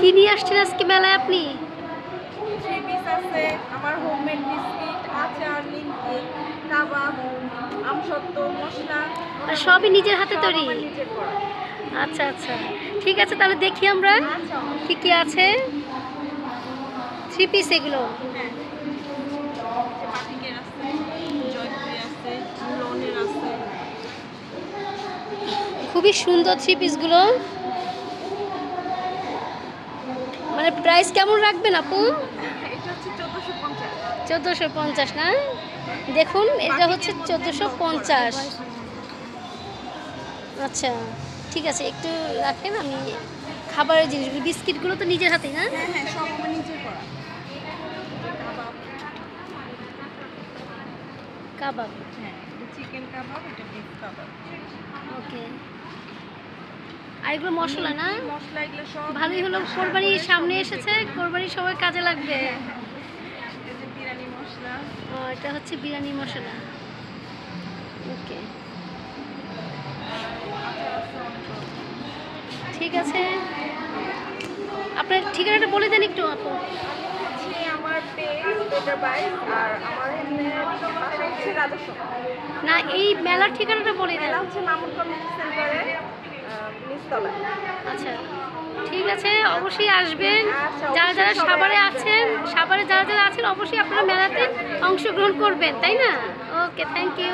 কি নিয়ে আসছেন আজকে মেলায় আপনি? থ্রি পিস আছে, আমার হোমমেড বিস্কিট, আচার, নিমকি, কাবাব, আমসত্ত্ব, মশলা, আর সবই নিজের হাতে সব তৈরি? আমার নিজের করা। আচ্ছা আচ্ছা, ঠিক আছে, তাহলে দেখি আমরা আচ্ছা, কি কি আছে। থ্রি পিস এগুলো? হ্যাঁ, যে বাটিকের আছে, জয়পুরি আছে, লনের আছে। খুবই সুন্দর থ্রি পিসগুলো। মানে প্রাইস কেমন রাখবেন আপু? এটা হচ্ছে 1450। 1450 না? দেখুন এটা হচ্ছে 1450। আচ্ছা ঠিক আছে, একটু রাখেন, আমি খাবারের জিনিসগুলো বিস্কিটগুলো তো নিজের হাতেই না? হ্যাঁ হ্যাঁ, সব আমার নিজের করা। কাবাব, কাবাব, হ্যাঁ, এটা চিকেন কাবাব, এটা বিফ কাবাব। ওকে। আর এগুলো মশলা না? মশলা এগুলো সব ভালোই হলো, মশলা কোরবানির করে সামনে সব এসেছে, নিজে করা। কোরবানির সময় কাজে লাগবে। এই যে বিরিয়ানি মশলা, ও, এটা হচ্ছে বিরিয়ানি মশলা, ওকে ঠিক আছে। আপনার ঠিকানাটা বলে দেন একটু আপু। হচ্ছে আমার পেজ বেটার বাইস, আর আমার বাসা হচ্ছে রাজস্ব। না, এই মেলার ঠিকানাটা বলে দেন। মেলা হচ্ছে মামুন কমিউনিটি সেন্টারে নিচতলা। আচ্ছা ঠিক আছে, অবশ্যই আসবেন। আচ্ছা, যারা যারা অবশ্যই সবাই সাভারে আসবেন। আছেন, সাভারে যারা যারা আছেন, অবশ্যই আপনারা মেলাতে অংশগ্রহণ করবেন, তাই না? ওকে, থ্যাংক ইউ।